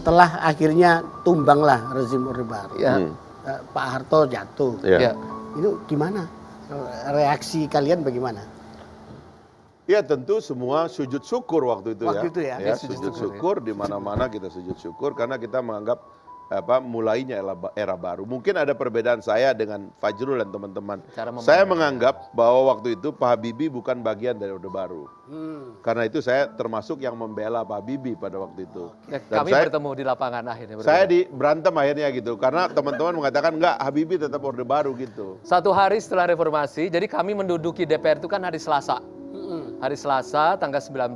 setelah akhirnya tumbanglah rezim Orde Baru, Pak Harto jatuh. Itu gimana? Reaksi kalian bagaimana? Ya tentu semua sujud syukur waktu itu Waktu itu ya? sujud syukur di mana-mana kita sujud syukur karena kita menganggap mulainya era baru. Mungkin ada perbedaan saya dengan Fajrul dan teman-teman. Saya menganggap bahwa waktu itu Pak Habibie bukan bagian dari Orde Baru. Karena itu saya termasuk yang membela Pak Habibie pada waktu itu. Dan kami bertemu di lapangan akhirnya. Saya berantem akhirnya gitu karena teman-teman mengatakan enggak, Habibie tetap Orde Baru gitu. Satu hari setelah reformasi, jadi kami menduduki DPR itu kan hari Selasa. Hari Selasa tanggal 19,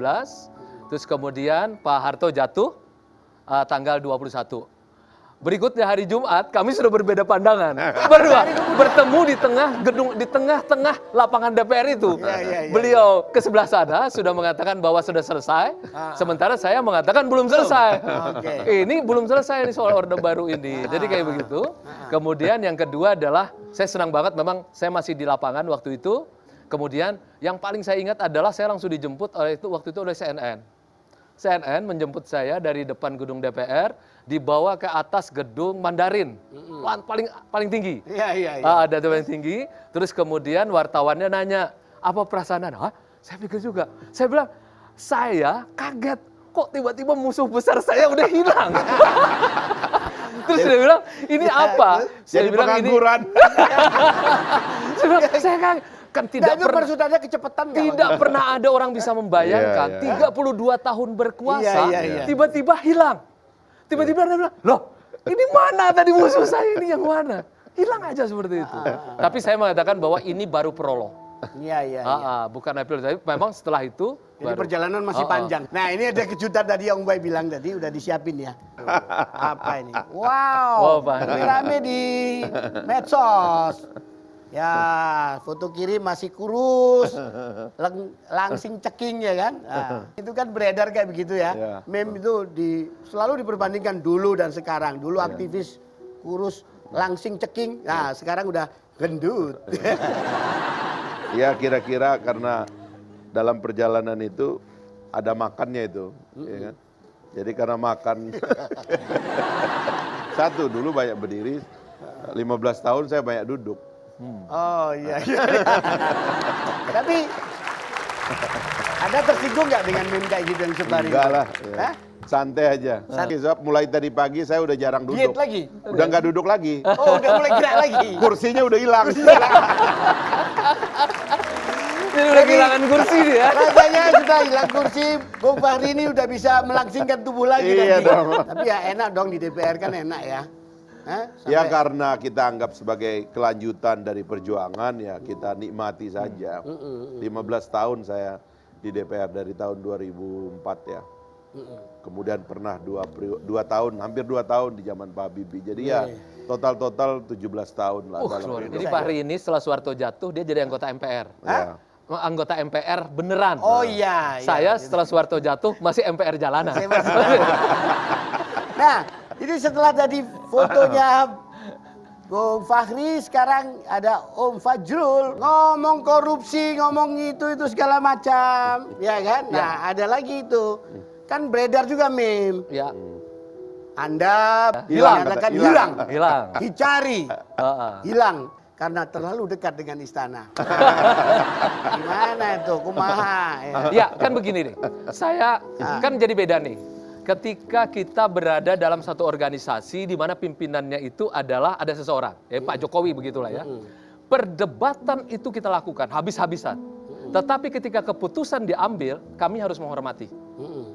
terus kemudian Pak Harto jatuh tanggal 21. Berikutnya hari Jumat kami sudah berbeda pandangan. Berdua bertemu di tengah gedung, di tengah-tengah lapangan DPR itu. Beliau ke sebelah sana sudah mengatakan bahwa sudah selesai, sementara saya mengatakan belum selesai. Ini belum selesai ini soal Orde Baru ini. Jadi kayak begitu. Kemudian yang kedua adalah saya senang banget memang saya masih di lapangan waktu itu. Kemudian yang paling saya ingat adalah saya langsung dijemput waktu itu oleh CNN. CNN menjemput saya dari depan gedung DPR, dibawa ke atas gedung Mandarin, paling tinggi. Ada paling tinggi. Terus kemudian wartawannya nanya, apa perasaan Anda? Saya pikir juga. Saya bilang, saya kaget. Kok tiba-tiba musuh besar saya udah hilang? Terus dia bilang, ini apa? Saya bilang pengangguran. Saya bilang, saya kan tidak pernah kecepatan tidak pernah ada orang bisa membayangkan 32 tahun berkuasa tiba-tiba hilang. Tiba-tiba dia bilang, loh ini mana tadi musuh saya ini yang mana? Hilang aja seperti itu. Tapi saya mengatakan bahwa ini baru prolog. Bukan April, tapi memang setelah itu jadi perjalanan masih panjang. Nah ini ada kejutan tadi yang Mbak bilang tadi udah disiapin ya. Apa ini? Wow, ini rame di medsos. Ya, foto kiri masih kurus, langsing ceking ya kan. Nah, itu kan beredar kayak begitu ya. Meme itu selalu diperbandingkan dulu dan sekarang. Dulu aktivis kurus, langsing ceking. Nah, sekarang udah gendut. Ya kira-kira karena dalam perjalanan itu ada makannya itu. Ya kan? Jadi karena makan, satu dulu banyak berdiri, 15 tahun saya banyak duduk. Oh iya. Tapi Anda tersinggung nggak dengan meme kayak gitu yang sebar ini? Enggak lah. Ya. Santai aja. Sebab mulai tadi pagi saya udah jarang duduk. Diet lagi? Udah nggak duduk lagi. Oh udah mulai gerak lagi? Kursinya udah hilang. Ini udah kehilangan kursi nih ya. Rasanya sudah hilang kursi, Bung Fahri ini udah bisa melangsingkan tubuh lagi. Iya dong. Tapi ya enak dong di DPR kan enak ya. Ya karena kita anggap sebagai kelanjutan dari perjuangan ya kita nikmati saja. 15 tahun saya di DPR dari tahun 2004 ya. Kemudian pernah 2 tahun, hampir 2 tahun di zaman Pak Habibie. Jadi ya total 17 tahun lah. Jadi Pak Hari ini setelah Soeharto jatuh dia jadi anggota MPR. Anggota MPR beneran. Oh iya. Saya setelah Soeharto jatuh masih MPR jalanan. Nah, ini setelah tadi fotonya Bung Fahri, sekarang ada Om Fajrul ngomong korupsi, ngomong itu segala macam, ya kan? Nah, ada lagi itu. Kan beredar juga meme. Ya. Anda hilang, hilang. Dicari. Hilang karena terlalu dekat dengan istana. Gimana itu? Kumaha? Ya, kan begini nih. Saya kan jadi beda nih. Ketika kita berada dalam satu organisasi di mana pimpinannya itu adalah ada seseorang, ya Pak Jokowi begitulah ya. Perdebatan itu kita lakukan habis-habisan. Tetapi ketika keputusan diambil, kami harus menghormati.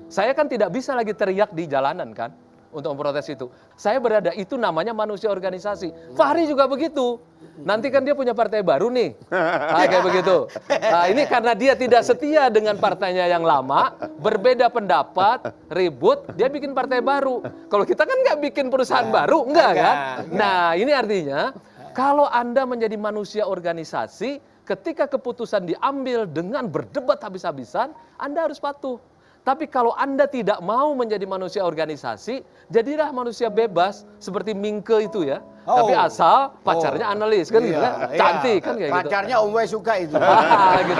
Saya kan tidak bisa lagi teriak di jalanan kan untuk memprotes itu. Saya berada, itu namanya manusia organisasi. Fahri juga begitu. Nanti kan dia punya partai baru nih. Kayak begitu. Nah, ini karena dia tidak setia dengan partainya yang lama, berbeda pendapat, ribut, dia bikin partai baru. Kalau kita kan nggak bikin perusahaan baru, enggak kan? Nah, ini artinya kalau Anda menjadi manusia organisasi, ketika keputusan diambil dengan berdebat habis-habisan, Anda harus patuh. Tapi kalau Anda tidak mau menjadi manusia organisasi, jadilah manusia bebas seperti Mingke itu ya. Tapi asal pacarnya analis kan gitu kan. Cantik kan kayak gitu. Pacarnya Om Wei suka itu. Gitu.